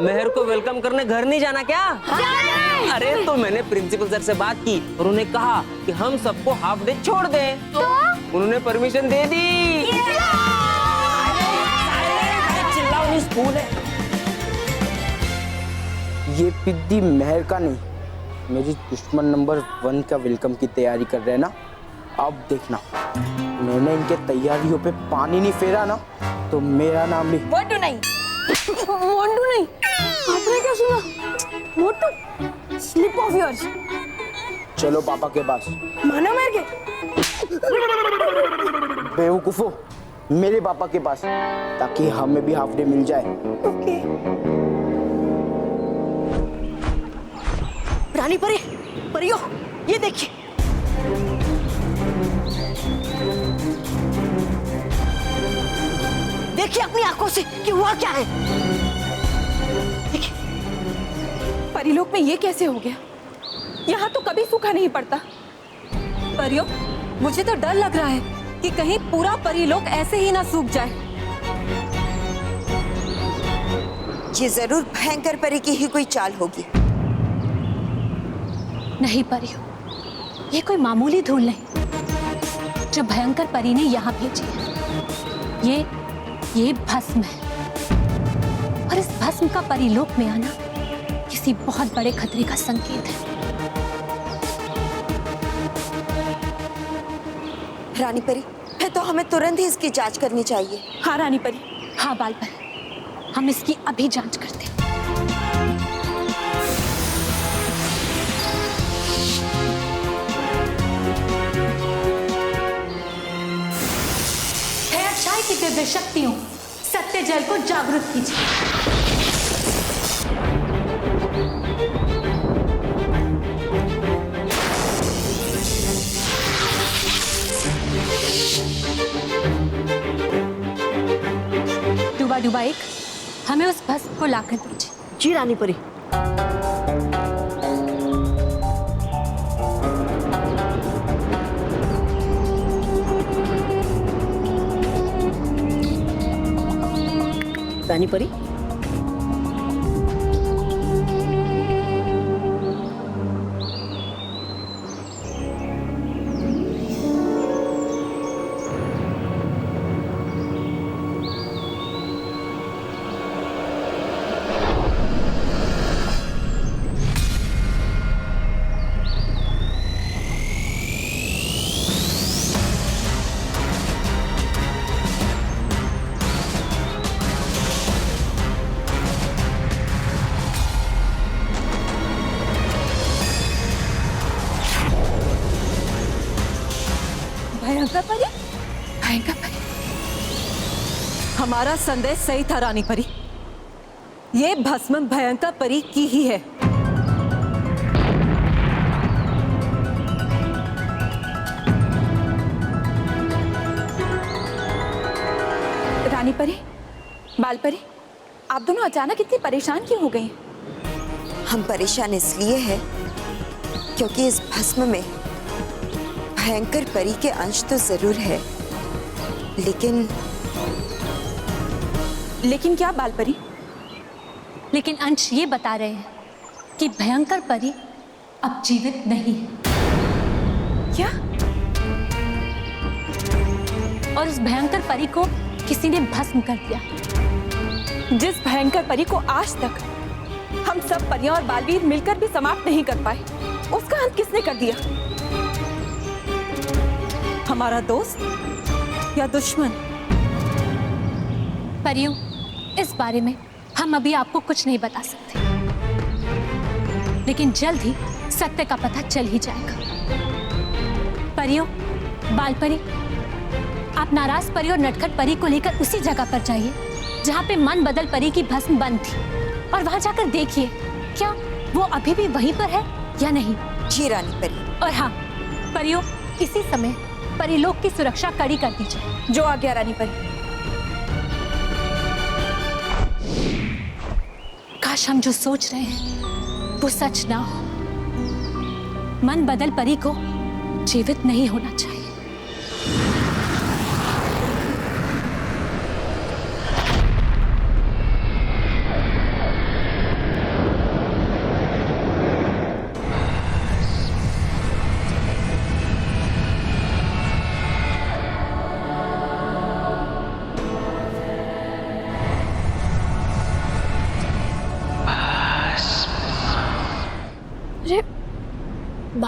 मेहर को वेलकम करने घर नहीं जाना क्या? अरे तो मैंने प्रिंसिपल सर से बात की और उन्होंने कहा कि हम सबको हाफ डे छोड़ दें। तो उन्होंने परमिशन दे दी। चिल्लाओ नहीं, स्कूल है। ये पिद्दी मेहर का नहीं, मेरी दुश्मन नंबर 1 का वेलकम की तैयारी कर रहे हैं ना। अब देखना, मैंने इनके तैयारियों पे पानी नहीं फेरा ना तो मेरा नाम भी मोटू नहीं। मोंटू नहीं, आपने क्या सुना? मोटू, स्लिप ऑफ योर्स। चलो पापा के पास। माना मेरे के? बेवकूफो, मेरे पापा के पास, ताकि हमें भी हाफ डे मिल जाए। ओके। रानी परी, परियो, ये देखिए। देखिए अपनी आंखों से कि हुआ क्या है। परिलोक में ये कैसे हो गया? यहाँ तो कभी सूखा नहीं पड़ता। परियो, मुझे तो डर लग रहा है कि कहीं पूरा परिलोक ऐसे ही ना सूख जाए। ये जरूर भयंकर परी की ही कोई चाल होगी। नहीं परियो, ये कोई मामूली धूल नहीं जो भयंकर परी ने यहाँ भेजी है। ये भस्म है और इस भस्म का परिलोक में आना किसी बहुत बड़े खतरे का संकेत है। रानी परी, है तो हमें तुरंत ही इसकी जांच करनी चाहिए। हाँ रानी परी। हाँ बाल परी, हम इसकी अभी जांच करते हैं। की दिव्य शक्तियों, सत्य जल को जागृत कीजिए। डुबा एक, हमें उस भस्म को लाकर दीजिए। जी रानी परी। रानी परी, भयंकर परी, हमारा संदेश सही था रानी परी। ये भस्म भयंकर परी की ही है। रानी परी, बाल परी, आप दोनों अचानक इतनी परेशान क्यों हो गई? हम परेशान इसलिए हैं क्योंकि इस भस्म में भयंकर परी के अंश तो जरूर है, लेकिन क्या बाल परी? लेकिन अंश ये बता रहे हैं कि भयंकर परी अब जीवित नहीं है। क्या? और उस भयंकर परी को किसी ने भस्म कर दिया। जिस भयंकर परी को आज तक हम सब परियां और बालवीर मिलकर भी समाप्त नहीं कर पाए, उसका अंत किसने कर दिया? हमारा दोस्त या दुश्मन? परियों, इस बारे में हम अभी आपको कुछ नहीं बता सकते, लेकिन जल्द ही सत्य का पता चल ही जाएगा। परियों, बाल परी, आप नाराज परी और नटखट परी को लेकर उसी जगह पर जाइए जहाँ पे मन बदल परी की भस्म बंद थी, और वहाँ जाकर देखिए क्या वो अभी भी वहीं पर है या नहीं। जी रानी परी। और हाँ परियों, इसी समय परिलोक की सुरक्षा कड़ी कर दीजिए। जो आ गया रानी परी। काश हम जो सोच रहे हैं वो सच ना हो। मन बदल परी को जीवित नहीं होना चाहिए।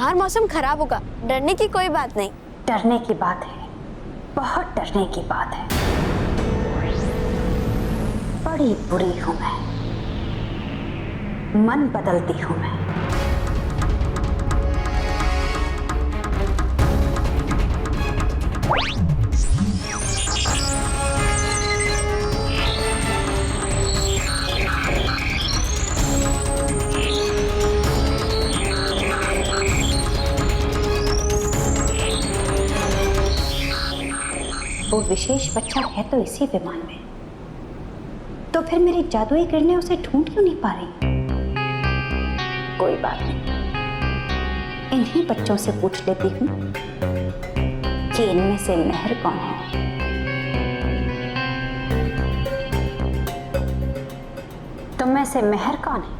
बाहर मौसम खराब होगा, डरने की कोई बात नहीं। डरने की बात है, बहुत डरने की बात है। बड़ी बुरी हूं मैं, मन बदलती हूं मैं। वो विशेष बच्चा है तो इसी विमान में, तो फिर मेरी जादुई किरणें उसे ढूंढ क्यों नहीं पा रही? कोई बात नहीं, इन्हीं बच्चों से पूछ लेती हूँ कि इनमें से मेहर कौन है। तुम में से मेहर कौन है?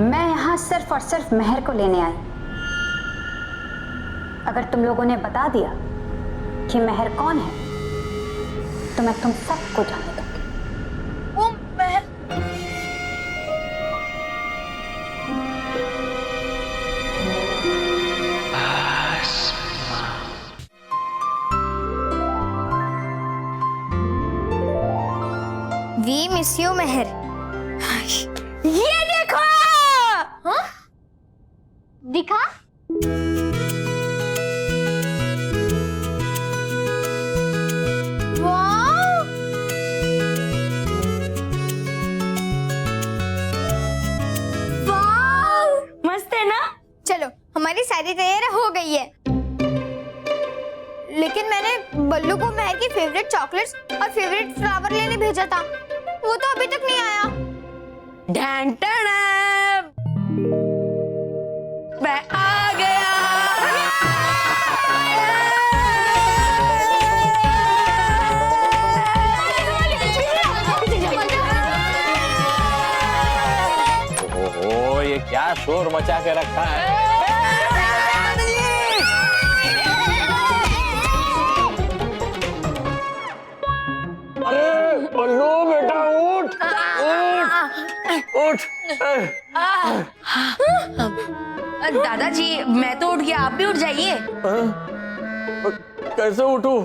मैं यहां सिर्फ और सिर्फ मेहर को लेने आई। अगर तुम लोगों ने बता दिया कि मेहर कौन है तो मैं तुम सबको जाने दूंगी। वो मेहर वी मिस यू मेहर। ये देखो। हाँ? दिखा? वाह! वाह! मस्त है ना? चलो, हमारी सारी तैयारी हो गई है। लेकिन मैंने बल्लू को मेहर की फेवरेट चॉकलेट्स और फेवरेट फ्लावर लेने भेजा था, वो तो अभी तक नहीं आया। मैं आ गया। ओहो, ये क्या शोर मचा के रखा है? अरे बल्लू बेटा उठ उठ दादाजी, मैं तो उठ गया, आप भी उठ जाइए। कैसे उठूं?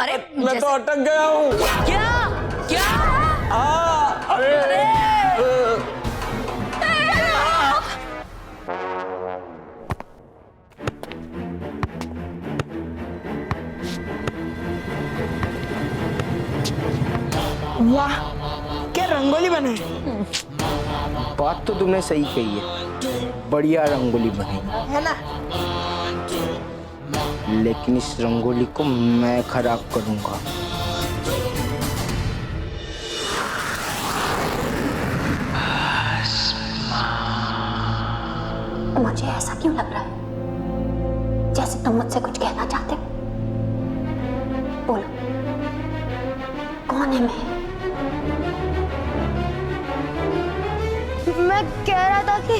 अरे मैं तो अटक गया हूँ। क्या क्या? अरे वाह, क्या रंगोली बना है। बात तो तुमने सही कही है, बढ़िया रंगोली बनी है ना? लेकिन इस रंगोली को मैं खराब करूंगा। मुझे ऐसा क्यों लग रहा है जैसे तुम मुझसे कुछ कहना चाहते हो? बोलो, कौन है मैं? मैं कह रहा था कि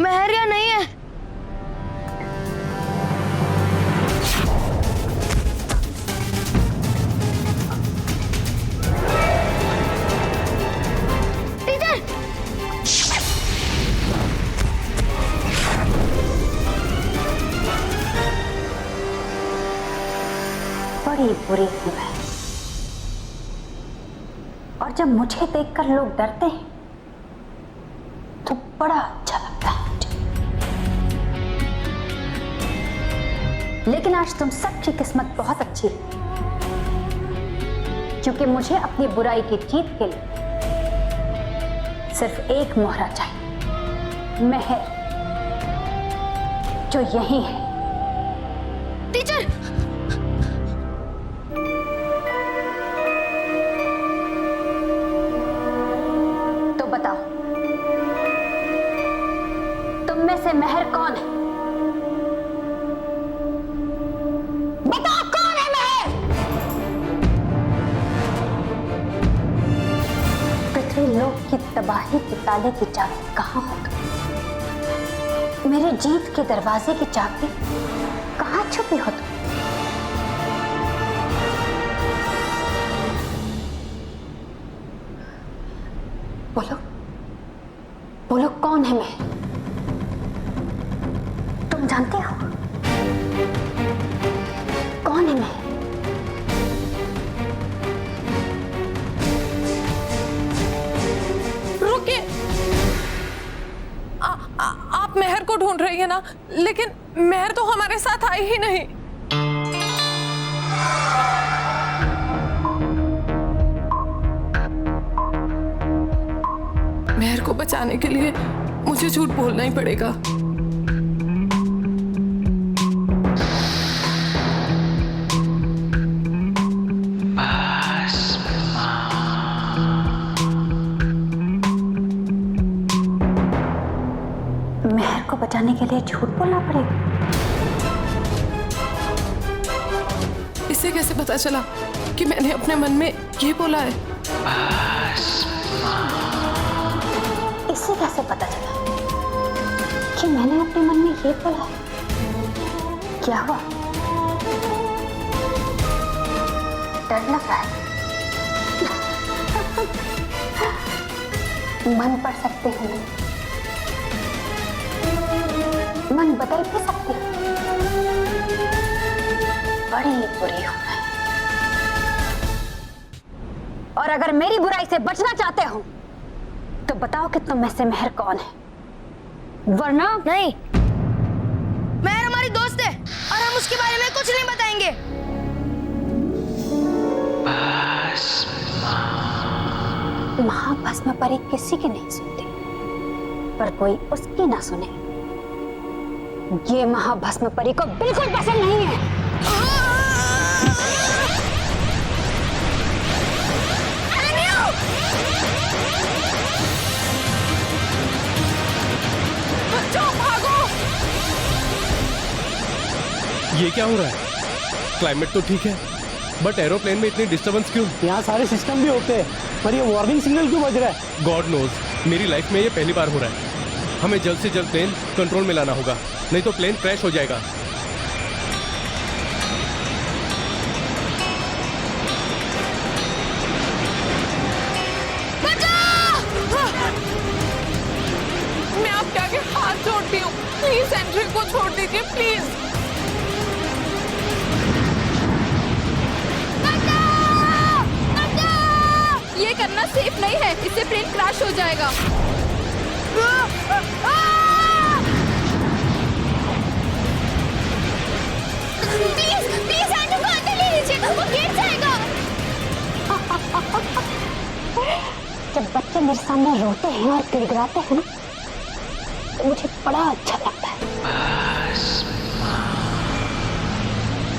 मेहर या नहीं है। टीचर, बड़ी बुरी हूं मैं, और जब मुझे देखकर लोग डरते हैं तो बड़ा अच्छा लगता है मुझे। लेकिन आज तुम सबकी किस्मत बहुत अच्छी है, क्योंकि मुझे अपनी बुराई की जीत के लिए सिर्फ एक मोहरा चाहिए, मेहर, जो यही है। टीचर, तो बताओ, तुम में से मेहर कौन है? बताओ, कौन है मेहर? पृथ्वी लोक की तबाही की ताले की चाबी कहाँ हो तुम? मेरे जीत के दरवाजे की चाबी कहाँ छुपी हो तुम? बोलो बोलो, कौन है मैं? तुम जानते हो कौन है मैं? रुकिए, आप मेहर को ढूंढ रही है ना, लेकिन मेहर तो हमारे साथ आई ही नहीं। मेहर को बचाने के लिए मुझे झूठ बोलना ही पड़ेगा। मेहर को बचाने के लिए झूठ बोलना पड़ेगा? इसे कैसे पता चला कि मैंने अपने मन में ये बोला है? इसे कैसे पता चला कि मैंने अपने मन में ये बोला है? क्या हुआ? डर लग रहा है? मन पढ़ सकते हो, मन बदल भी सकते हो। बड़ी बुरी हूं मैं, और अगर मेरी बुराई से बचना चाहते हो तो बताओ कि तुम में से मेहर कौन है, वरना नहीं, मेहर हमारी दोस्त है और हम उसके बारे में कुछ नहीं बताएंगे। महाभस्म परी किसी की नहीं सुनती, पर कोई उसकी ना सुने, ये महाभस्म परी को बिल्कुल पसंद नहीं है। ये क्या हो रहा है? क्लाइमेट तो ठीक है, बट एरोप्लेन में इतनी डिस्टर्बेंस क्यों? यहाँ सारे सिस्टम भी होते हैं, पर ये वार्निंग सिग्नल क्यों बज रहा है? गॉड नोज, मेरी लाइफ में ये पहली बार हो रहा है। हमें जल्द से जल्द प्लेन कंट्रोल में लाना होगा, नहीं तो प्लेन क्रैश हो जाएगा। मैं आपके आगे हाथ जोड़ती हूँ, प्लीज एंड्रयू को छोड़ दीजिए, प्लीज। ये करना सेफ नहीं है, इससे प्लेन क्रैश हो जाएगा। प्लीज प्लीज एंड्रयू को अंदर ले लीजिए, वो गिर जाएगा। जब बच्चे मेरे सामने रोते हैं और गिड़गिड़ाते हैं ना, तो मुझे बड़ा अच्छा लगता है।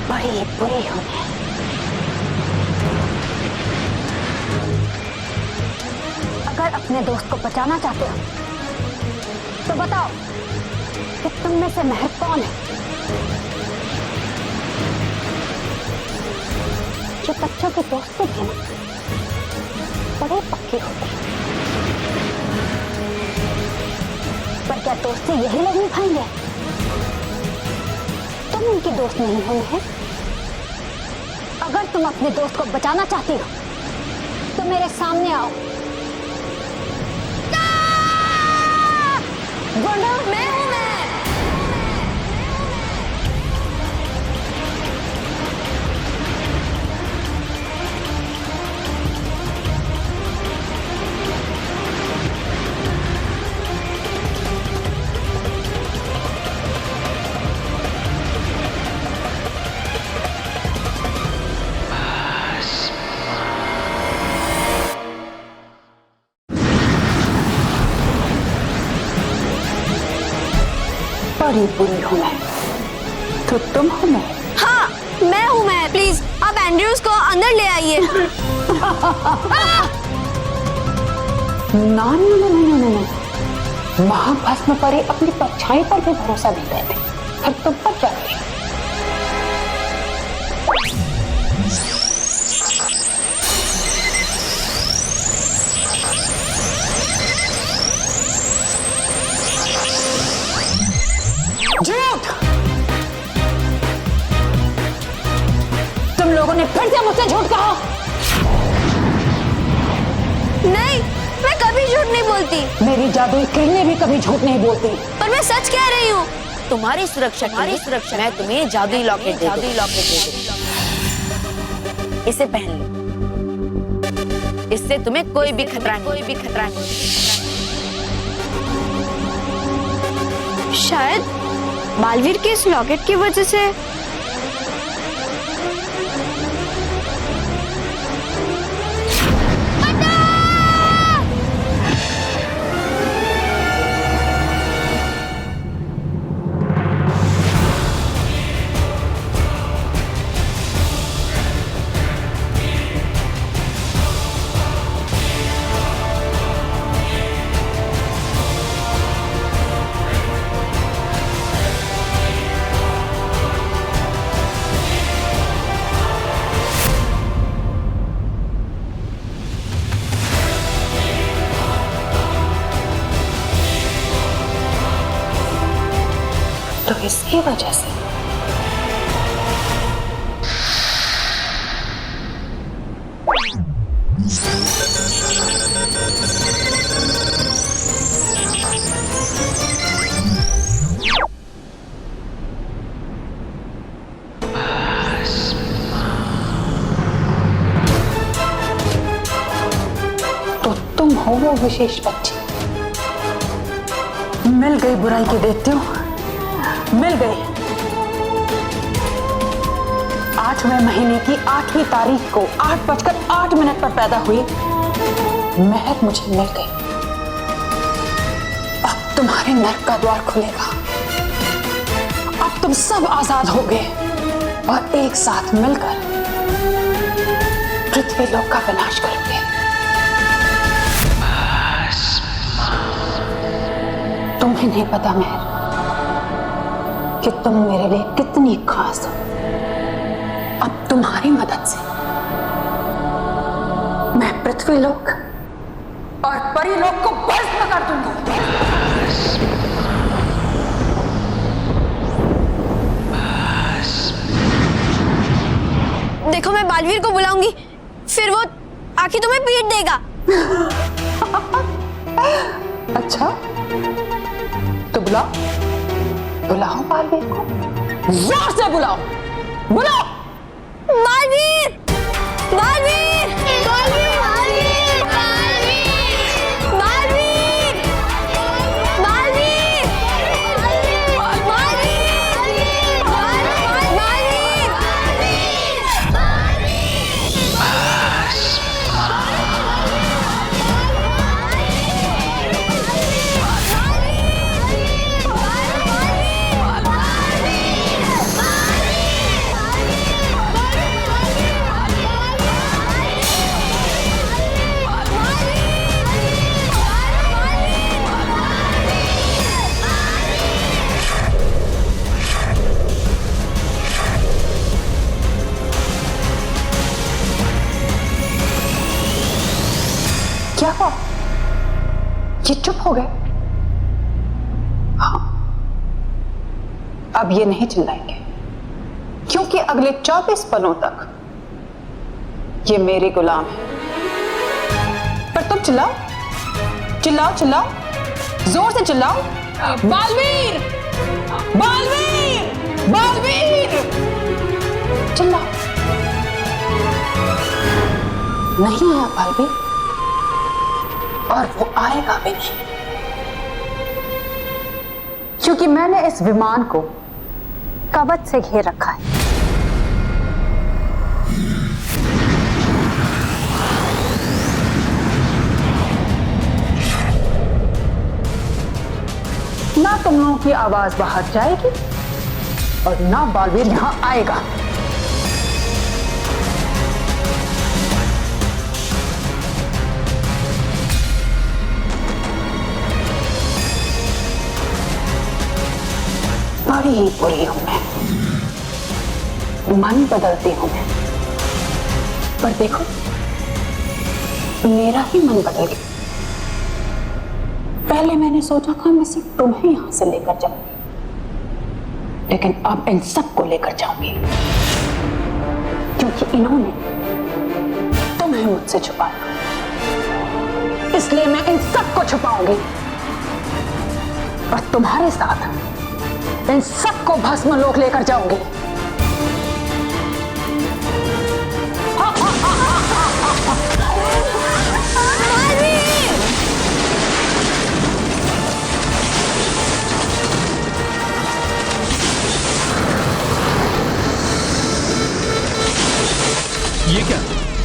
बड़ी बुरी हूं मैं। अगर अपने दोस्त को बचाना चाहते हो तो बताओ कि तुम में से मेहर कौन है? जो बच्चों के दोस्त भी हैं ना, बड़े पक्के होते हैं, पर क्या दोस्ती यही लोग निभाएंगे? तुम उनकी दोस्त नहीं हो मेहर। अगर तुम अपने दोस्त को बचाना चाहती हो तो मेरे सामने आओ, वरना मैं हूं मैं। बड़ी बुरी हूं मैं, तो तुम हो मैं? हाँ, मैं हूँ मैं। प्लीज आप एंड्रयूज को अंदर ले आइए। ना, महाभस्म परी अपनी परछाई पर भी भरोसा नहीं करते, फिर तुम पर क्या करें? लोगों ने फिर से मुझसे झूठ कहा। नहीं, मैं कभी झूठ नहीं बोलती। मेरी जादुई किरणें भी कभी झूठ नहीं बोलती। पर मैं सच कह रही हूँ। तुम्हारी सुरक्षा मैं तुम्हें जादुई लॉकेट दे दूं। इसे पहन लो, इससे तुम्हें कोई भी खतरा नहीं। शायद बालवीर के इस लॉकेट की वजह से तो इसकी वजह से तो तुम हो वो विशेष बच्ची। मिल गई बुराई के दैत्यों, मिल गई। 8वें महीने की 8वीं तारीख को 8:08 पर पैदा हुई महक मुझे मिल गई। अब तुम्हारे नर्क का द्वार खुलेगा। अब तुम सब आजाद हो गए और एक साथ मिलकर पृथ्वी लोक का विनाश करोगे। तुम्हें नहीं पता महर कि तुम मेरे लिए कितनी खास हो। अब तुम्हारी मदद से मैं पृथ्वी लोक और परीलोक को भस्म कर दूंगी। देखो, मैं बालवीर को बुलाऊंगी, फिर वो आके तुम्हें पीट देगा। अच्छा, तो बुलाओ बालवीर को, जोर से बुलाओ। बालवीर, बालवीर, बालवीर, बालवीर, बालवीर, बालवीर, बालवीर, क्या हुआ? ये चुप हो गए? हाँ, अब ये नहीं चिल्लाएंगे, क्योंकि अगले 24 पलों तक ये मेरे गुलाम है। पर तुम चिल्लाओ, चिल्लाओ, चिल्लाओ, जोर से चिल्लाओ। बालवीर, बालवीर, बालवीर, चिल्लाओ। नहीं आया बालवीर, और वो आएगा भी नहीं, क्योंकि मैंने इस विमान को कवच से घेर रखा है। ना तुम लोगों की आवाज बाहर जाएगी और ना बालवीर यहां आएगा। बड़ी ही बुरी हूं मैं, मन बदलती हूं मैं, पर देखो मेरा ही मन बदल गया। पहले मैंने सोचा था मैं सिर्फ तुम्हें यहां से लेकर जाऊंगी, लेकिन अब इन सबको लेकर जाऊंगी, क्योंकि कि इन्होंने तुम्हें मुझसे छुपाया, इसलिए मैं इन सबको छुपाऊंगी और तुम्हारे साथ इन सबको भस्म लोक लेकर जाऊंगी। ये क्या?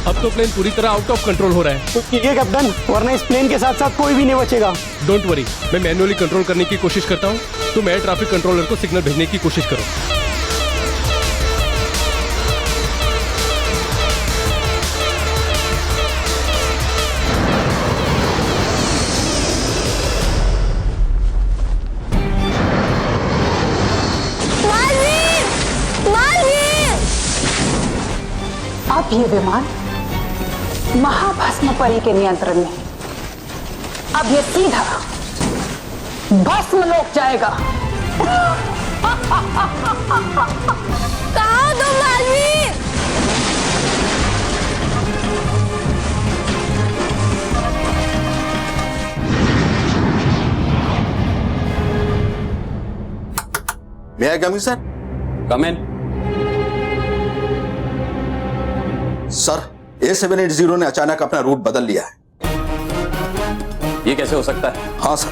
अब तो प्लेन पूरी तरह आउट ऑफ कंट्रोल हो रहा है। तो ठीक है कैप्टन, वरना इस प्लेन के साथ साथ कोई भी नहीं बचेगा। डोंट वरी, मैं मैन्युअली कंट्रोल करने की कोशिश करता हूँ। तुम एयर ट्रैफिक कंट्रोलर को सिग्नल भेजने की कोशिश करो। अब ये विमान महाभस्म परी के नियंत्रण में है। अब ये सीधा भस्म लोक जाएगा। कहाँ हो तुम Malvi? May I come in, sir? Come in. Sir, A780 ने अचानक अपना रूट बदल लिया है। ये कैसे हो सकता है? हाँ सर,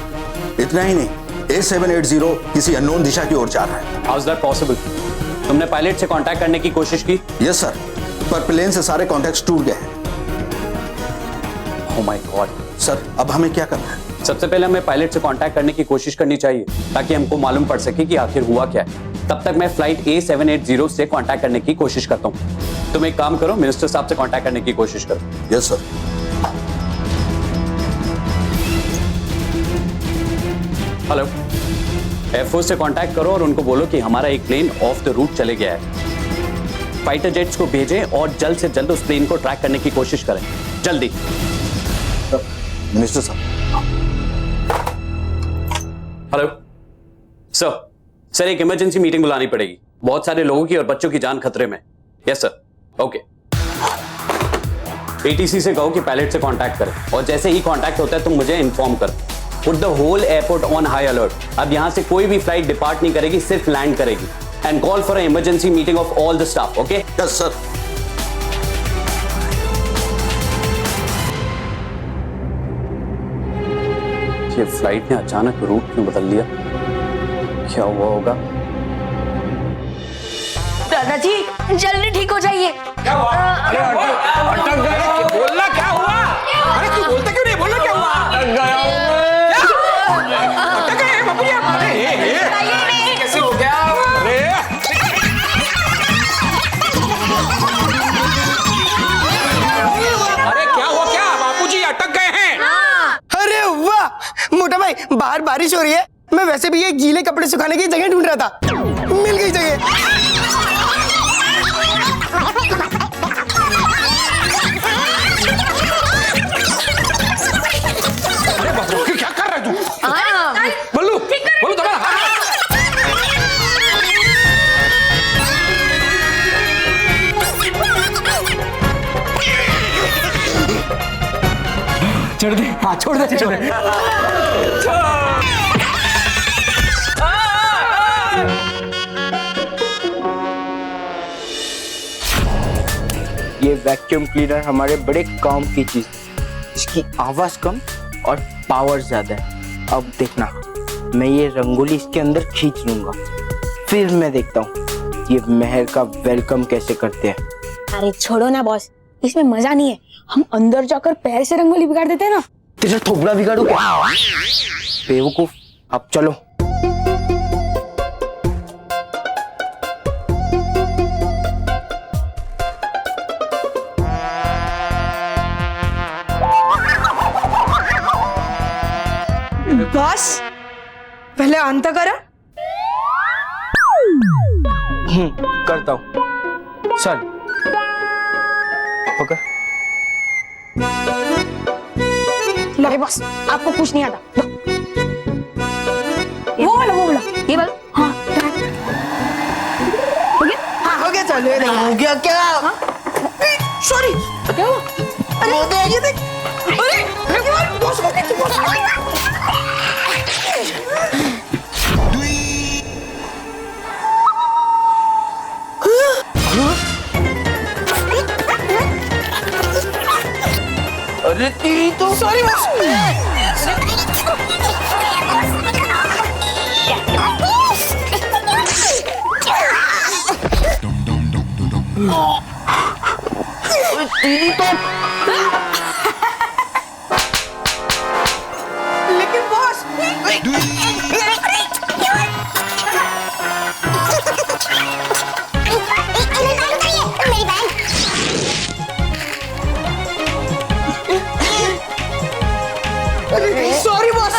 इतना ही नहीं, A780 किसी अननोन दिशा की ओर जा रहा है। How is that possible? तुमने पायलट से कांटेक्ट करने की कोशिश की? यस सर, पर प्लेन से सारे कॉन्टैक्ट्स टूट गए हैं। Oh my God. सर, अब हमें क्या करना है? सबसे पहले हमें पायलट से कांटेक्ट करने की कोशिश करनी चाहिए ताकि हमको मालूम पड़ सके कि आखिर हुआ क्या है। तब तक मैं फ्लाइट A780 से कांटेक्ट करने की कोशिश करता हूँ। तुम एक काम करो, मिनिस्टर साहब से कांटेक्ट करने की कोशिश करो। Yes sir. हेलो, एयरफोर्स से कांटेक्ट करो और उनको बोलो कि हमारा एक प्लेन ऑफ द रूट चले गया है। फाइटर जेट्स को भेजें और जल्द से जल्द उस प्लेन को ट्रैक करने की कोशिश करें, जल्दी। मिनिस्टर साहब। हेलो सर, एक इमरजेंसी मीटिंग बुलानी पड़ेगी। बहुत सारे लोगों की और बच्चों की जान खतरे में। Yes sir, okay. ATC से कहो कि पायलट से कांटेक्ट करें और जैसे ही कांटेक्ट होता है तुम मुझे इन्फॉर्म करो। Put the whole airport on high alert. अब यहां से कोई भी फ्लाइट डिपार्ट नहीं करेगी, सिर्फ लैंड करेगी। And call for emergency meeting of all the staff, okay? Yes sir. ये फ्लाइट ने अचानक रूट क्यों बदल लिया? क्या हुआ होगा? दादाजी जल्दी ठीक हो जाइए। क्या हुआ? अरे अटक गए। बोलना क्या हुआ? अरे क्यों बोलते क्यों नहीं? बोलना क्या हुआ? अटक गया अटक गए बाबू जी। अरे कैसे हो गया? अरे क्या हुआ? क्या बापूजी अटक गए हैं? अरे वाह मोटा भाई, बाहर बारिश हो रही है। मैं वैसे भी ये गीले कपड़े सुखाने की जगह ढूंढ रहा था, मिल गई जगह। अरे बाबू क्या कर रहा है तू? बल्लू बल्लू दबा। छोड़ दे, हाँ छोड़ दे, छोड़ दे। ये वैक्यूम क्लीनर हमारे बड़े काम की चीज, इसकी आवाज कम और पावर ज्यादा है। अब देखना, मैं ये रंगोली इसके अंदर खींच लूंगा, फिर मैं देखता हूँ ये मेहर का वेलकम कैसे करते हैं। अरे छोड़ो ना बॉस, इसमें मजा नहीं है। हम अंदर जाकर पैर से रंगोली बिगाड़ देते हैं ना। तेरा थोबड़ा बिगाड़ू क्या? बेवकूफ, अब चलो। बॉस पहले अंत करो। करता हूँ। चल पकड़। अरे बॉस आपको कुछ नहीं आता। वो वाला ये वाला। हाँ हो गया, चलो हो गया क्या? ये देख। अरे बॉस को देख, बॉस। अरे तेरी तो सॉरी बॉस। तेरी तो लेकिन बॉस सॉरी बॉस।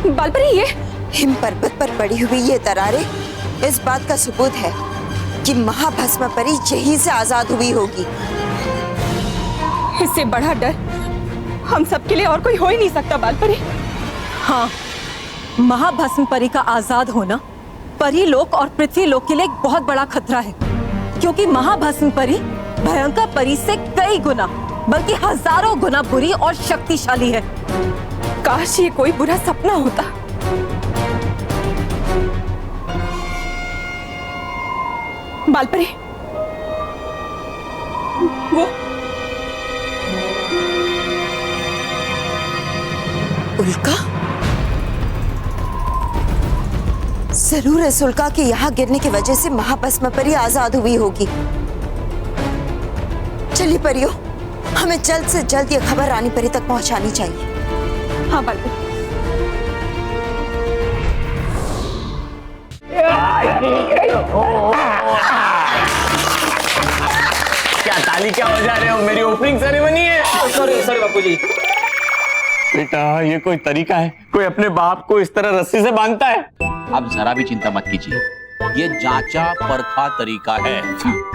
बालपरी, ये हिम पर्वत पर पड़ी हुई ये दरारें इस बात का सबूत है कि महाभस्म परी यहीं से आजाद हुई होगी। इससे बड़ा डर हम सबके लिए और कोई हो ही नहीं सकता बालपरी। हाँ, महाभस्म परी का आजाद होना परी लोक और पृथ्वी लोक के लिए एक बहुत बड़ा खतरा है, क्योंकि महाभस्म परी भयंकर परी से कई गुना बल्कि हजारों गुना बुरी और शक्तिशाली है। काश ये कोई बुरा सपना होता। बालपरी, वो उल्का? जरूर इस उल्का के यहाँ गिरने की वजह से महाभस्म परी आजाद हुई होगी। चलिए परियों, हमें जल्द से जल्द ये खबर रानी परी तक पहुंचानी चाहिए। हाँ बालपरी। क्या ताली क्या बजा रहे हो? मेरी ओपनिंग सेरेमनी है। सॉरी सॉरी बापूजी। बेटा, ये कोई तरीका है? कोई अपने बाप को इस तरह रस्सी से बांधता है? आप जरा भी चिंता मत कीजिए, ये जांचा परखा तरीका है।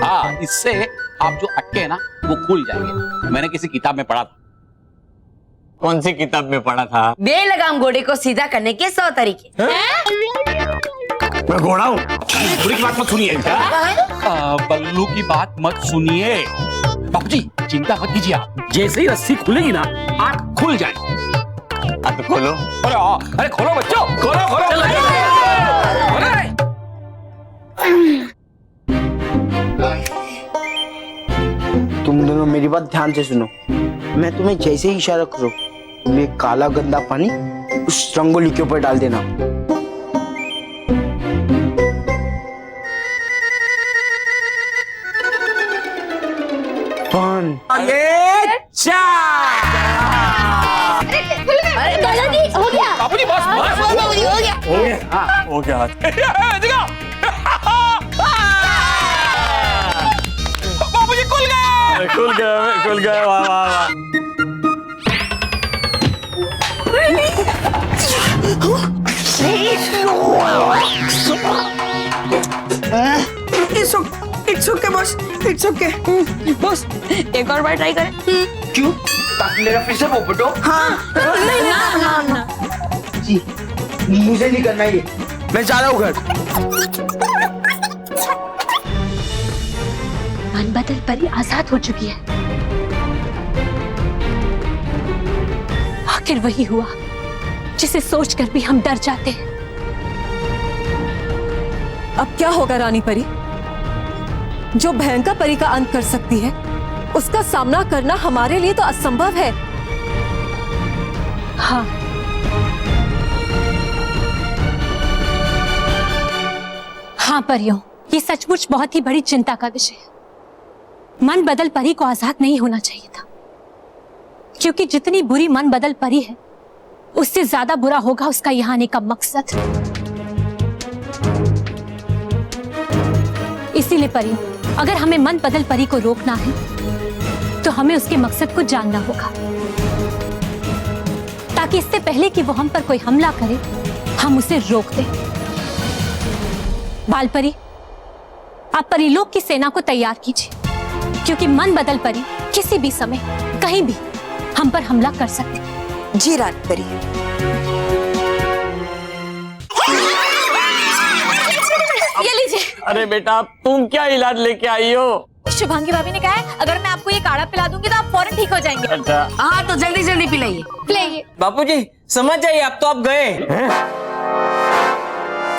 हाँ, इससे आप जो अटके हैं ना वो खुल जाएंगे। मैंने किसी किताब में पढ़ा था। कौन सी किताब में पढ़ा था? बेलगाम घोड़े को सीधा करने के 100 तरीके। मैं घोड़ा हूँ? बुरी की बात मत सुनिए। बल्लू की बात मत सुनिए। बापूजी चिंता मत कीजिए, आप जैसे ही रस्सी खुलेगी ना आँख खुल जाएगी। तो खोलो। अरे खोलो बच्चों, खोलो खोलो। तुम दोनों मेरी बात ध्यान से सुनो। मैं तुम्हें जैसे ही इशारा करूं, तुम ये काला गंदा पानी उस रंगोली के ऊपर डाल देना। वन, दादाजी हो गया। बापूजी बस हो गया। हो गया। बापूजी खुल गए। खुल गए। वाह वाह वाह। It's okay boss, it's okay. Boss, एक और बार ट्राई करें। क्यों? ताकि मेरा फिर से पोपट हो। हाँ। ना। जी, मुझे नहीं करना ये। मैं जा रहा हूँ घर। मन बदल परी आजाद हो चुकी है। आखिर वही हुआ जिसे सोचकर भी हम डर जाते हैं। अब क्या होगा रानी परी? जो भयंकर परी का अंत कर सकती है, उसका सामना करना हमारे लिए तो असंभव है। हाँ, हाँ परियों, ये सचमुच बहुत ही बड़ी चिंता का विषय है। मन बदल परी को आजाद नहीं होना चाहिए था, क्योंकि जितनी बुरी मन बदल परी है, उससे ज्यादा बुरा होगा उसका यहाँ आने का मकसद। इसीलिए परियों, अगर हमें मन बदल परी को रोकना है तो हमें उसके मकसद को जानना होगा, ताकि इससे पहले कि वो हम पर कोई हमला करे, हम उसे रोक दें। बालपरी, आप परीलोक की सेना को तैयार कीजिए, क्योंकि मन बदल परी किसी भी समय कहीं भी हम पर हमला कर सकते। जी रात परी। ये लीजिए। अरे बेटा तुम क्या इलाज लेके आई हो? शुभांगी भाभी ने कहा है अगर मैं आपको ये काढ़ा पिला दूंगी तो आप फौरन ठीक हो जाएंगे। अच्छा हाँ तो जल्दी जल्दी पिलाइए। पिलाइए। बापूजी समझ जाइए, अब तो आप गए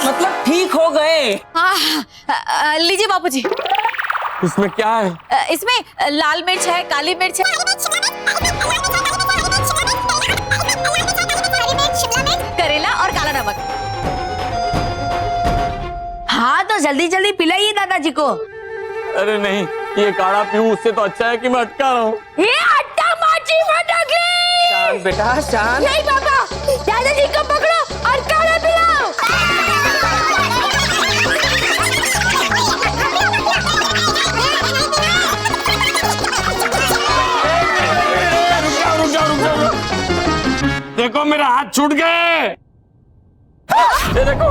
मतलब ठीक हो गए। हाँ लीजिए बापूजी। इसमें क्या है? इसमें लाल मिर्च है, काली मिर्च है, करेला और काला नमक। हाँ तो जल्दी जल्दी पिलाइए दादाजी को। अरे नहीं, ये काढ़ा पीऊं उससे तो अच्छा है कि मैं अटका रहा हूँ। ये अट्टा माची फटकली। शांत बेटा शांत। नहीं पापा, दादाजी को पकड़ो और काढ़ा पिलाओ। रुक जाओ। देखो मेरा हाथ छूट गए। ये देखो।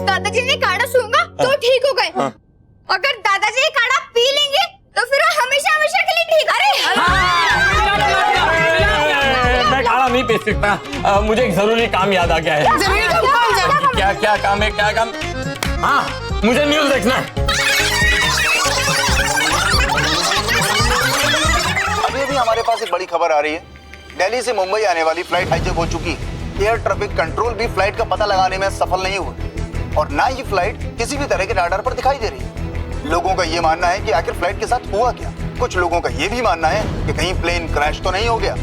दादाजी ने काढ़ा सूंघा तो ठीक हो गए। अगर दादाजी ये काढ़ा पी लेंगे तो फिर वो हमेशा हमेशा के लिए ठीक। मैं काढ़ा नहीं पी सकता, मुझे एक जरूरी काम याद आ गया है। क्या काम है? क्या काम? हाँ मुझे न्यूज देखना है। अभी हमारे पास एक बड़ी खबर आ रही है। दिल्ली से मुंबई आने वाली फ्लाइट हाईजैक हो चुकी। एयर ट्रैफिक कंट्रोल भी फ्लाइट का पता लगाने में सफल नहीं हुआ और ना ही फ्लाइट किसी भी तरह के राडार पर दिखाई दे रही। लोगों का ये मानना है कि आखिर फ्लाइट के साथ हुआ क्या। कुछ लोगों का ये भी मानना है कि कहीं प्लेन क्रैश तो नहीं हो गया।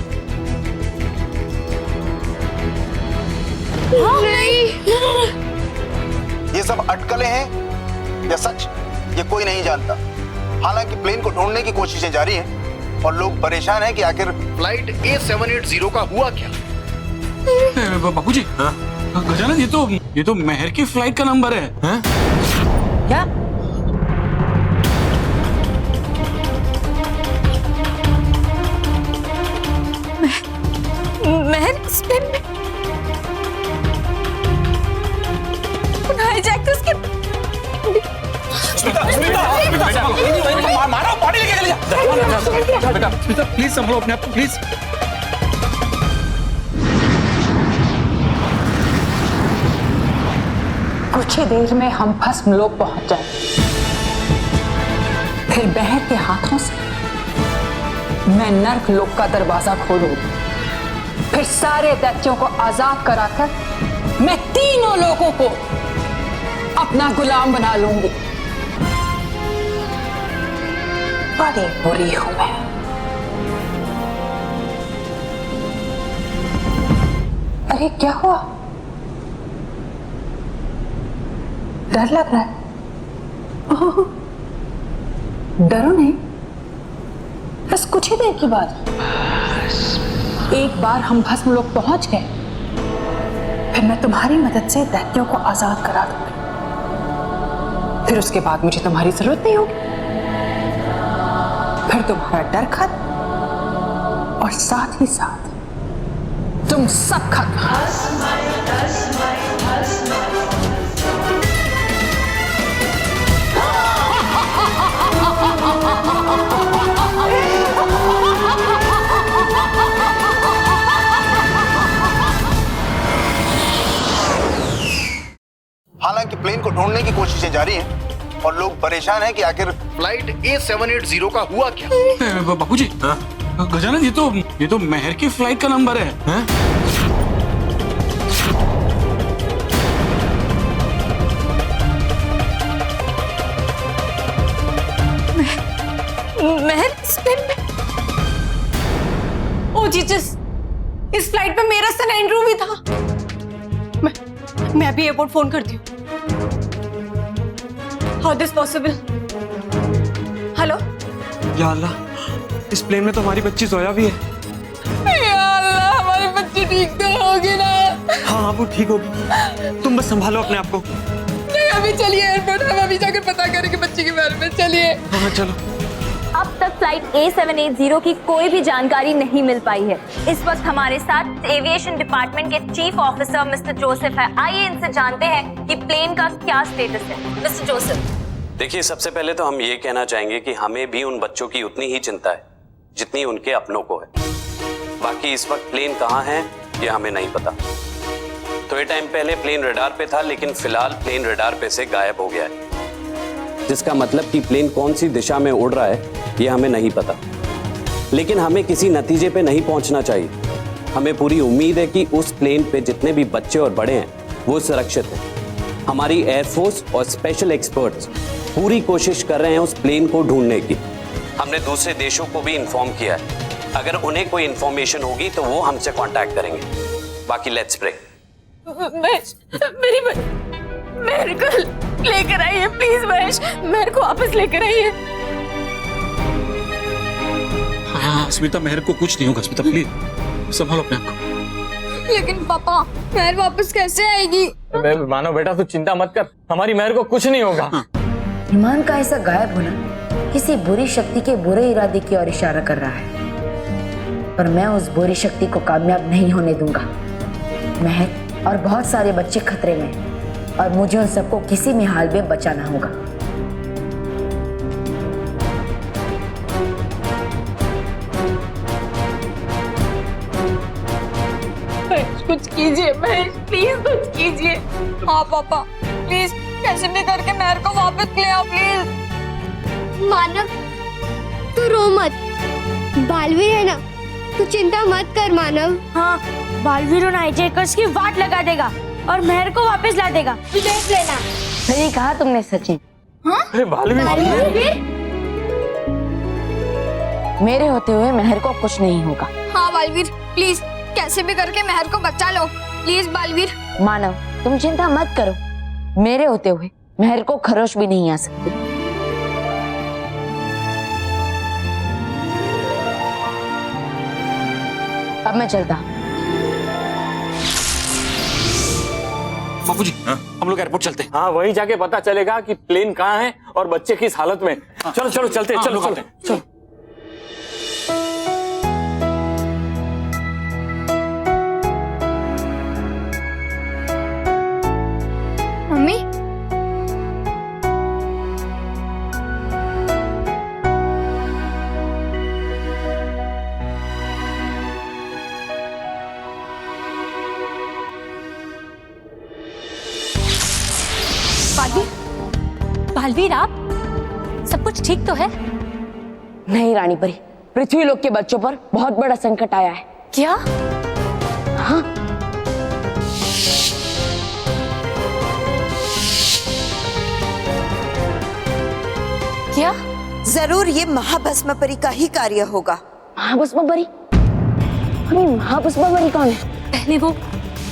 ये सब अटकलें हैं या सच, ये कोई नहीं जानता। हालांकि प्लेन को ढूंढने की कोशिशें जारी हैं और लोग परेशान हैं कि आखिर फ्लाइट A780 का हुआ क्या। बापूजी, गजानन ये तो मेहर की फ्लाइट का नंबर है। क्या? महर स्पेन में हाईजैक तो उसके मारो बॉडी लेके चले जा। बेटा प्लीज संभालो अपने आप को प्लीज। कुछ ही देर में हम भस्म लोक पहुंच जाएंगे। फिर बहर के हाथों से मैं नर्क लोक का दरवाजा खोलूंगी। फिर सारे दैत्यों को आजाद कराकर मैं तीनों लोगों को अपना गुलाम बना लूंगी। बड़ी बुरी हूं मैं। अरे क्या हुआ? डर लग रहा है? ओह, डरो नहीं, बस कुछ ही देर की बात। एक बार हम भस्म लोक पहुंच गए, फिर मैं तुम्हारी मदद से दैत्यों को आजाद करा दूंगी। फिर उसके बाद मुझे तुम्हारी जरूरत नहीं होगी। फिर तुम्हारा डर खत्म और साथ ही साथ तुम सब खत्म। हालांकि प्लेन को ढूंढने की कोशिशें जारी हैं और लोग परेशान हैं कि आखिर फ्लाइट A780 का हुआ क्या। बापूजी, गजानन ये तो मेहर की फ्लाइट का नंबर है। महर स्पेन में। ओ जीसस, इस फ्लाइट पे मेरा सन एंड्रू भी था। मैं अभी एयरपोर्ट फोन करती हूँ। How this possible? हेलो। या अल्लाह, इस प्लेन में तो हमारी बच्ची जोया भी है। या अल्लाह, हमारी बच्ची ठीक तो होगी ना? हाँ वो ठीक होगी, तुम बस संभालो अपने आप को। नहीं अभी चलिए एयरपोर्ट, हम अभी जाकर पता करेंगे बच्ची के बारे में। चलिए। हाँ चलो। अब तक फ्लाइट A780 की कोई भी जानकारी नहीं मिल पाई है। इस वक्त हमारे साथ एविएशन डिपार्टमेंट के चीफ ऑफिसर मिस्टर जोसेफ है। आइए इनसे जानते हैं कि प्लेन का क्या स्टेटस है। Mister Joseph. देखिए, सबसे पहले तो हम ये कहना चाहेंगे कि हमें भी उन बच्चों की उतनी ही चिंता है जितनी उनके अपनों को है। बाकी इस वक्त प्लेन कहाँ है ये हमें नहीं पता। थोड़े टाइम पहले प्लेन रडार पे था, लेकिन फिलहाल प्लेन रडार पे से गायब हो गया है, जिसका मतलब कि प्लेन कौन सी दिशा में उड़ रहा है ये हमें नहीं पता। लेकिन हमें किसी नतीजे पे नहीं पहुंचना चाहिए। हमें पूरी उम्मीद है कि उस प्लेन पे जितने भी बच्चे और बड़े हैं वो सुरक्षित हैं। हमारी एयरफोर्स और स्पेशल एक्सपर्ट्स पूरी कोशिश कर रहे हैं उस प्लेन को ढूंढने की। हमने दूसरे देशों को भी इन्फॉर्म किया है। अगर उन्हें कोई इन्फॉर्मेशन होगी तो वो हमसे कांटेक्ट करेंगे। बाकी लेट्स प्रे। मेरी मेरे को लेकर आइए प्लीज महेश, मेरे को वापस लेकर आइए। हाँ स्मिता, मेहर को कुछ नहीं होगा। स्मिता प्लीज संभालो अपने आप को। लेकिन पापा, मेहर वापस कैसे आएगी? मानो बेटा तू चिंता मत कर, हमारी मेहर को कुछ नहीं होगा। विमान का ऐसा गायब होना किसी बुरी शक्ति के बुरे इरादे की ओर इशारा कर रहा है, पर मैं उस बुरी शक्ति को कामयाब नहीं होने दूंगा। महक और बहुत सारे बच्चे खतरे में हैं और मुझे उन सबको किसी भी हाल में बचाना होगा। कुछ कीजिए महेश, प्लीज कुछ कीजिए। हाँ पापा, प्लीज कैसे भी करके मेहर को वापस ले आओ प्लीज। मानव, तू रो मत, बालवीर है ना, तू चिंता मत कर मानव। हाँ, बालवीर उन हाईजैकर्स की वाट लगा देगा और मेहर को वापस ला देगा। तू देख लेना। सही कहा तुमने सचिन। हाँ? अरे बालवीर, मेरे होते हुए मेहर को कुछ नहीं होगा। हाँ बालवीर, प्लीज कैसे भी करके मेहर को बचा लो, प्लीज बालवीर। मानव, तुम चिंता मत करो, मेरे होते हुए मेहर को खरोश भी नहीं आ सकती। अब मैं चलता। बाबूजी, हम लोग एयरपोर्ट चलते हैं। हाँ वहीं जाके पता चलेगा कि प्लेन कहाँ है और बच्चे किस हालत में। चलो चलो चलते हैं, चलो चलो चलो। मम्मी, बालवीर, आप सब कुछ ठीक तो है? नहीं रानी परी, पृथ्वी लोक के बच्चों पर बहुत बड़ा संकट आया है। क्या? हाँ, क्या? जरूर ये महाभस्म परी का ही कार्य होगा। महाभस्म परी? अरे महाभस्म परी कौन है? पहले वो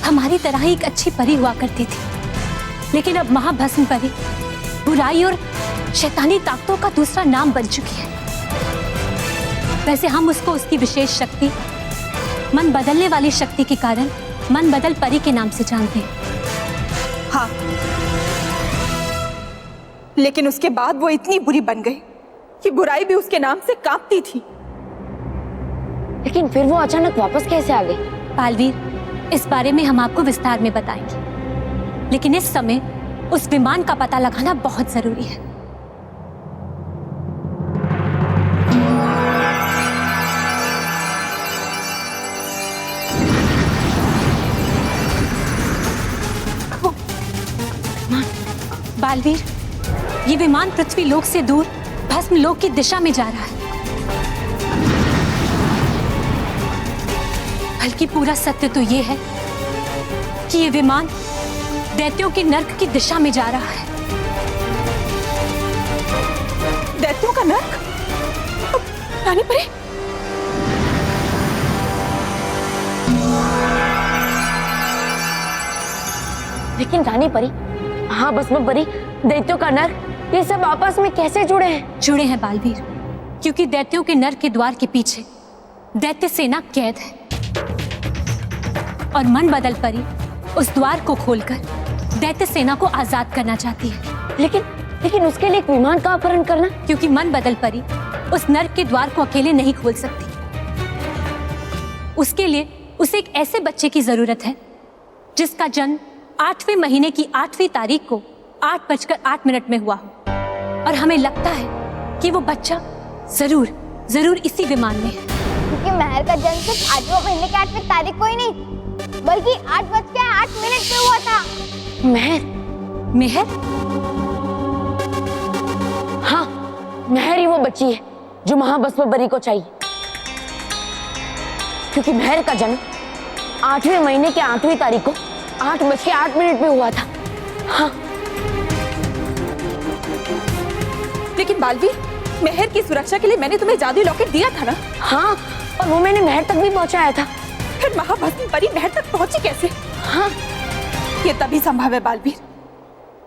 हमारी तरह ही एक अच्छी परी हुआ करती थी, लेकिन अब महाभस्म परी बुराई और शैतानी ताकतों का दूसरा नाम बन चुकी है। वैसे हम उसको उसकी विशेष शक्ति, मन बदलने वाली शक्ति के कारण मन बदल परी के नाम से जानते हैं। हाँ, लेकिन उसके बाद वो इतनी बुरी बन गई कि बुराई भी उसके नाम से कांपती थी। लेकिन फिर वो अचानक वापस कैसे आ गई? बालवीर, इस बारे में हम आपको विस्तार में बताएंगे, लेकिन इस समय उस विमान का पता लगाना बहुत जरूरी है। बालवीर, ये विमान पृथ्वी लोक से दूर भस्म लोक की दिशा में जा रहा है। बल्कि पूरा सत्य तो ये है कि ये विमान दैत्यों के नर्क की दिशा में जा रहा है। दैत्यों का नर्क? रानी परी, लेकिन रानी परी, हाँ भस्म परी, दैत्यों का नर्क, ये सब आपस में कैसे जुड़े हैं? जुड़े हैं बालवीर, क्योंकि दैत्यों के नर्क के द्वार के पीछे दैत्य सेना कैद है और मन बदल परी उस द्वार को खोलकर दैत्य सेना को आजाद करना चाहती है। लेकिन उसके लिए एक विमान का अपहरण करना? क्योंकि मन बदल परी उस नर्क के द्वार को अकेले नहीं खोल सकती। उसके लिए उसे एक ऐसे बच्चे की जरूरत है जिसका जन्म 8वें महीने की 8वीं तारीख को 8:08 में हुआ हो। और हमें लगता है कि वो बच्चा जरूर इसी विमान में है। क्योंकि महर का जन्म सिर्फ 8वें महीने की 8वीं तारीख को ही नहीं, बल्कि 8:08 पे हुआ था। महर? हाँ, महर ही वो बच्ची है जो महाभस्म परी को चाहिए, क्योंकि महर का जन्म 8वें महीने के 8वीं तारीख को 8:08 पे हुआ था। हाँ। लेकिन बालवीर, महर की सुरक्षा के लिए मैंने तुम्हें जादुई लॉकेट दिया था ना? हाँ, और वो मैंने महर तक भी पहुंचाया था। फिर महाभस्म परी महर तक पहुंची कैसे? हाँ, ये तभी संभव है बालवीर,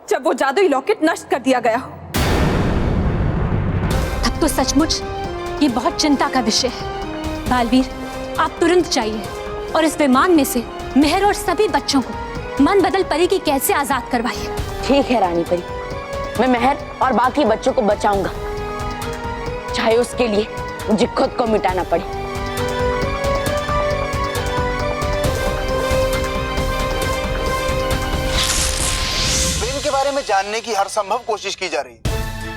जब वो जादुई लॉकेट नष्ट कर दिया गया हो। तब तो सचमुच ये बहुत चिंता का विषय है। बालवीर, आप तुरंत जाइए और इस विमान में से महर और सभी बच्चों को मन बदल परी की कैद से आजाद करवाइए। ठीक है रानी परी, मैं महर और बाकी बच्चों को बचाऊंगा, चाहे उसके लिए मुझे खुद को मिटाना पड़े। प्लेन के बारे में जानने की हर संभव कोशिश की जा रही है,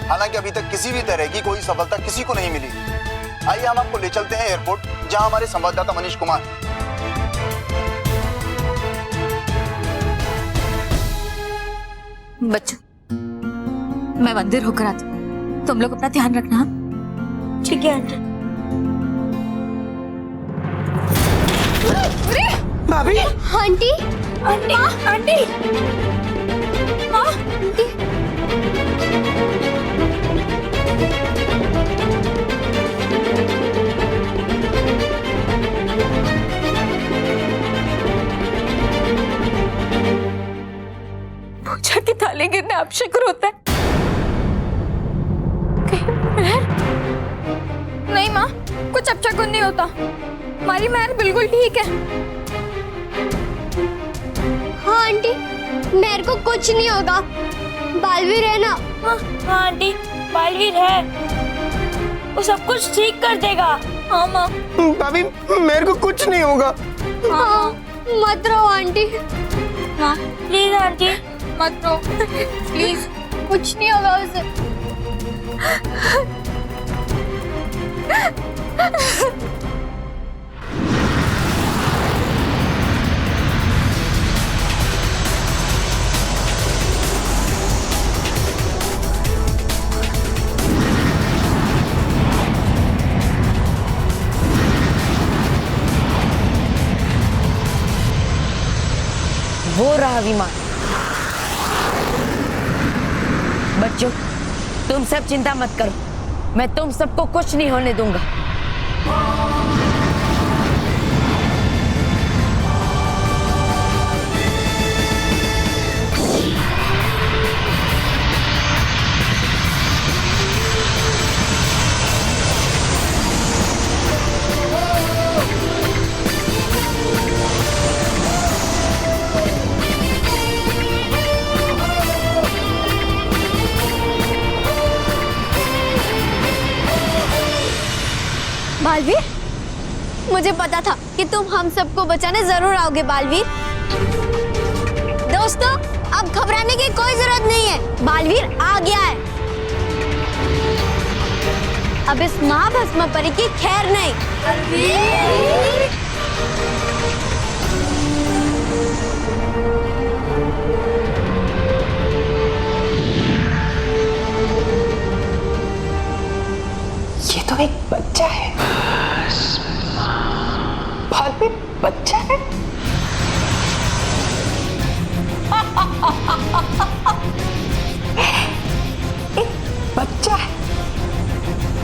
हालांकि अभी तक किसी भी तरह की कोई सफलता किसी को नहीं मिली। आइए हम आपको ले चलते हैं एयरपोर्ट, जहां हमारे संवाददाता मनीष कुमार। बच्चों, मैं मंदिर होकर आती हूँ, तुम लोग अपना ध्यान रखना। ठीक है आंटी। भाभी, आंटी, आंटी, आंटी, माँ, आंटी। पूजा की थाली गिरने अब शुक्र होता है। नहीं माँ, कुछ अपशकुन नहीं होता। हमारी महर बिल्कुल ठीक है। हाँ आंटी, महर को कुछ नहीं होगा। बालवीर है ना? हाँ आंटी, बालवीर है, वो सब कुछ ठीक कर देगा। हाँ माँ। भाभी, मेरे को कुछ नहीं होगा। हाँ, मत रो आंटी। माँ प्लीज आंटी मत रो, प्लीज, कुछ नहीं होगा उसे। वो रहा विमान। बच्चों, तुम सब चिंता मत करो, मैं तुम सबको कुछ नहीं होने दूंगा। बालवीर, मुझे पता था कि तुम हम सबको बचाने जरूर आओगे बालवीर। दोस्तों, अब घबराने की कोई जरूरत नहीं है, बालवीर आ गया है। अब इस महाभस्म परी की खैर नहीं। ये तो एक बच्चा है। बालवीर बच्चा है? एक बच्चा है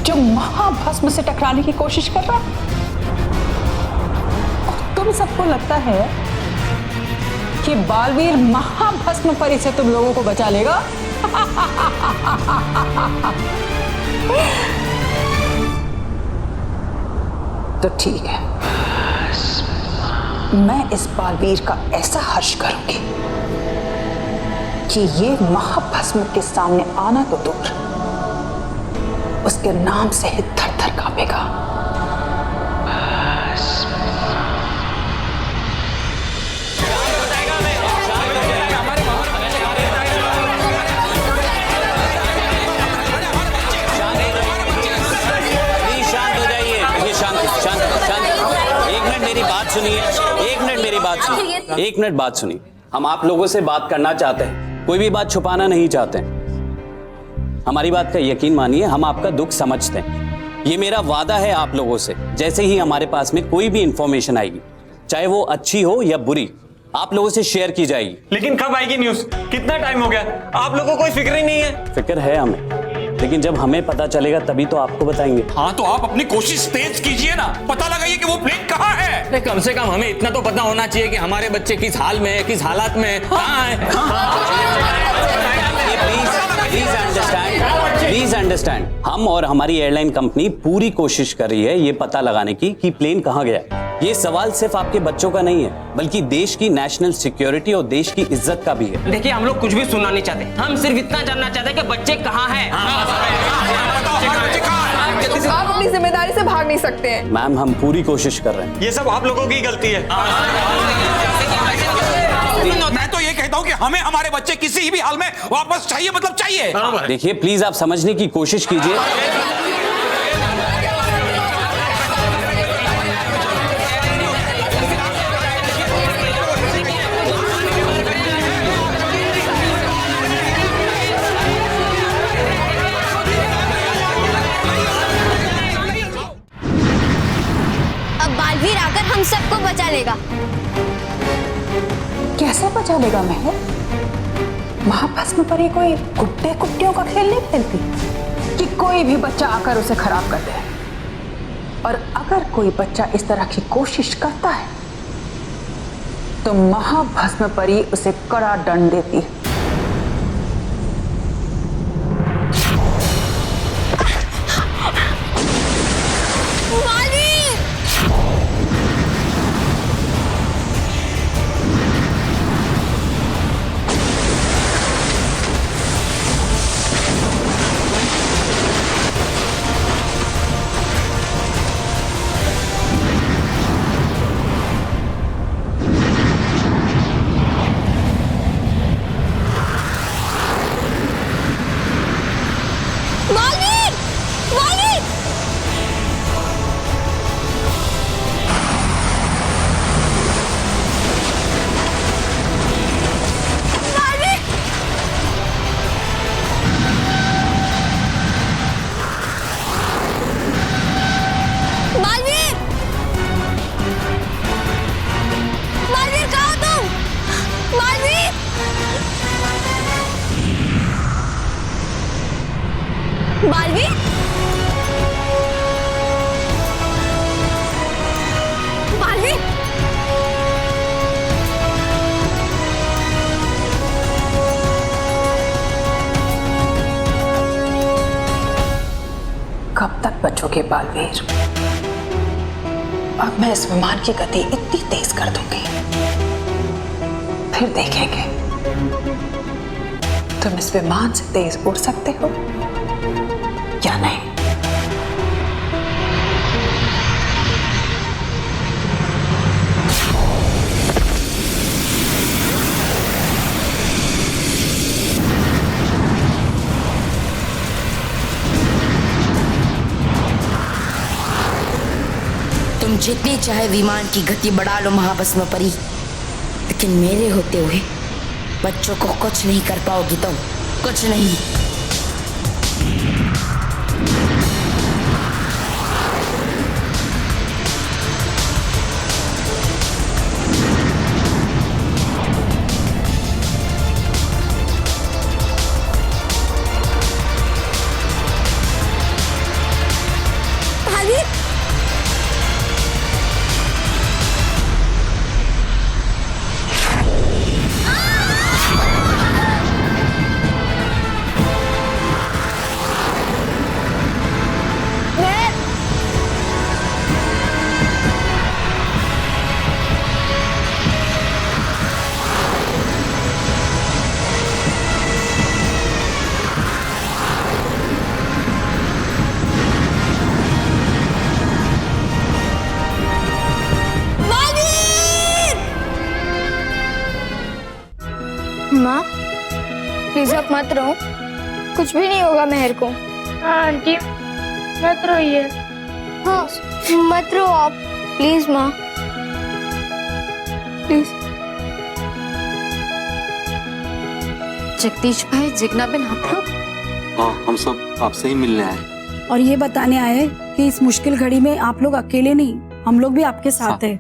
जो महाभस्म से टकराने की कोशिश कर रहा है। और तुम सबको लगता है कि बालवीर महाभस्म परी से तुम लोगों को बचा लेगा? तो ठीक है, मैं इस बालवीर का ऐसा हर्ष करूंगी कि ये महाभस्म के सामने आना तो दूर, उसके नाम से ही थर थर कांपेगा। एक मिनट बात सुनिए। हम आप लोगों से बात करना चाहते हैं, कोई भी बात छुपाना नहीं चाहते। हमारी बात का यकीन मानिए, हम आपका दुख समझते हैं। ये मेरा वादा है आप लोगों से, जैसे ही हमारे पास में कोई भी इंफॉर्मेशन आएगी, चाहे वो अच्छी हो या बुरी, आप लोगों से शेयर की जाएगी। लेकिन कब आएगी न्यूज़? कितना टाइम हो गया? आप लोगों को कोई फिक्र ही नहीं है। फिक्र है हमें, लेकिन जब हमें पता चलेगा तभी तो आपको बताएंगे। हाँ तो आप अपनी कोशिश तेज कीजिए ना, पता लगाइए कि वो प्लेन कहाँ है। अरे कम से कम हमें इतना तो पता होना चाहिए कि हमारे बच्चे किस हाल में है, किस हालात में है, कहाँ है। प्लीज अंडरस्टैंड, हम और हमारी एयरलाइन कंपनी पूरी कोशिश कर रही है ये पता लगाने की कि प्लेन कहाँ गया। ये सवाल सिर्फ आपके बच्चों का नहीं है, बल्कि देश की नेशनल सिक्योरिटी और देश की इज्जत का भी है। देखिए, हम लोग कुछ भी सुनना नहीं चाहते, हम सिर्फ इतना जानना चाहते हैं कि बच्चे कहाँ हैं। आप अपनी जिम्मेदारी से भाग नहीं सकते हैं। मैम, हम पूरी कोशिश कर रहे हैं। ये सब आप लोगों की गलती है। मैं तो ये कहता हूँ कि हमें हमारे बच्चे किसी भी हाल में वापस चाहिए, मतलब चाहिए। देखिए, प्लीज आप समझने की कोशिश कीजिए। अब बालवीर आकर हम सबको बचा लेगा। कैसे बचा लेगा महर? महाभस्म परी कोई गुड्डे गुड्डियों का खेल नहीं खेलती कि कोई भी बच्चा आकर उसे खराब कर दे। और अगर कोई बच्चा इस तरह की कोशिश करता है तो महाभस्म परी उसे कड़ा दंड देती है। बालवीर, बालवीर, कब तक बचोगे बालवीर? अब मैं इस विमान की गति इतनी तेज कर दूंगी, फिर देखेंगे तुम इस विमान से तेज उड़ सकते हो या नहीं। तुम जितनी चाहे विमान की गति बढ़ा लो महाभस्म परी, लेकिन मेरे होते हुए बच्चों को कुछ नहीं कर पाओगी तुम, कुछ नहीं। माँ प्लीज आप मत रो, कुछ भी नहीं होगा मेहर को। हाँ आंटी मत रोइए। हाँ मत रो आप प्लीज माँ, प्लीज। जगदीश भाई, जिग्नाबेन, आप लोग? हाँ, हम सब आपसे ही मिलने आए। और ये बताने आए कि इस मुश्किल घड़ी में आप लोग अकेले नहीं, हम लोग भी आपके साथ हैं।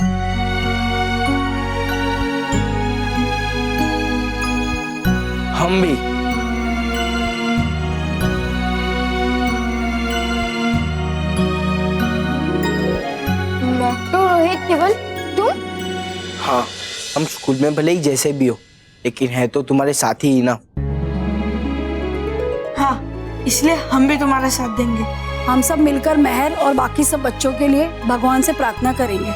हम भी। मैं तो रोहित, केवल तुम? हाँ, हम स्कूल में भले ही जैसे भी हो, लेकिन है तो तुम्हारे साथी ही ना। हाँ, इसलिए हम भी तुम्हारा साथ देंगे। हम सब मिलकर मेहर और बाकी सब बच्चों के लिए भगवान से प्रार्थना करेंगे।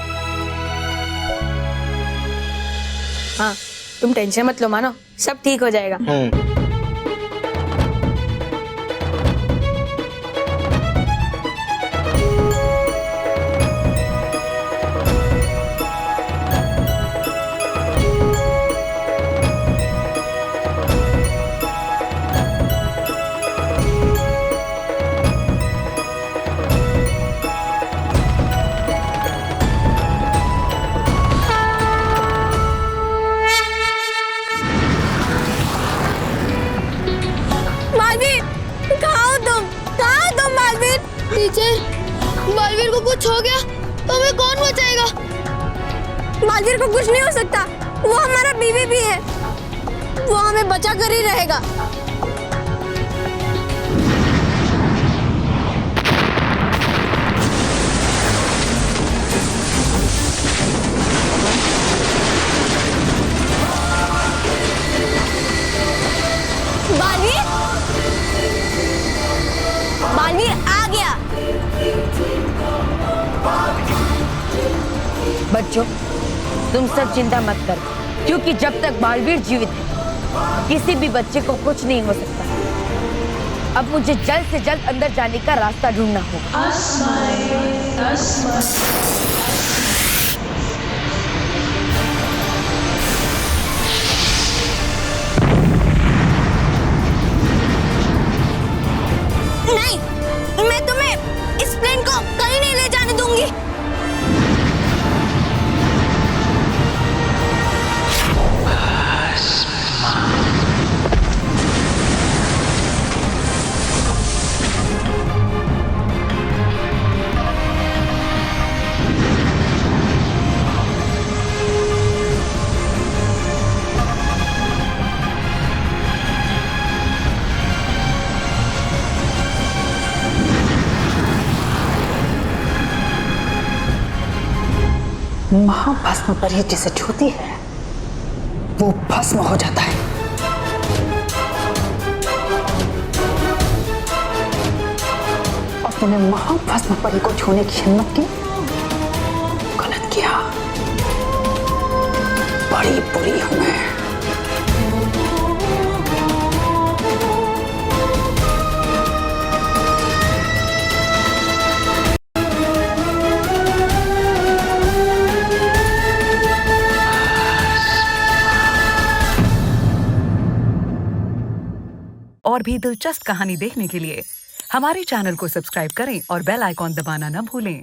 हाँ, तुम टेंशन मत लो मानो, सब ठीक हो जाएगा। बालवीर को कुछ हो गया तो हमें कौन बचाएगा? बालवीर को कुछ नहीं हो सकता, वो हमारा बीवी भी है, वो हमें बचा कर ही रहेगा। बालवीर, बालवीर आ गया। बच्चों, तुम सब चिंता मत करो, क्योंकि जब तक बालवीर जीवित है किसी भी बच्चे को कुछ नहीं हो सकता। अब मुझे जल्द से जल्द अंदर जाने का रास्ता ढूंढना होगा। नहीं, मैं तुम्हें इस प्लेन को कहीं नहीं ले जाने दूंगी। महाभस्म पर ही जिसे छूती है वो भस्म हो जाता है। और तूने महाभस्म परी को छूने की हिम्मत की, गलत किया। बड़ी बुरी हूं मैं। और भी दिलचस्प कहानी देखने के लिए हमारे चैनल को सब्सक्राइब करें और बेल आइकॉन दबाना न भूलें।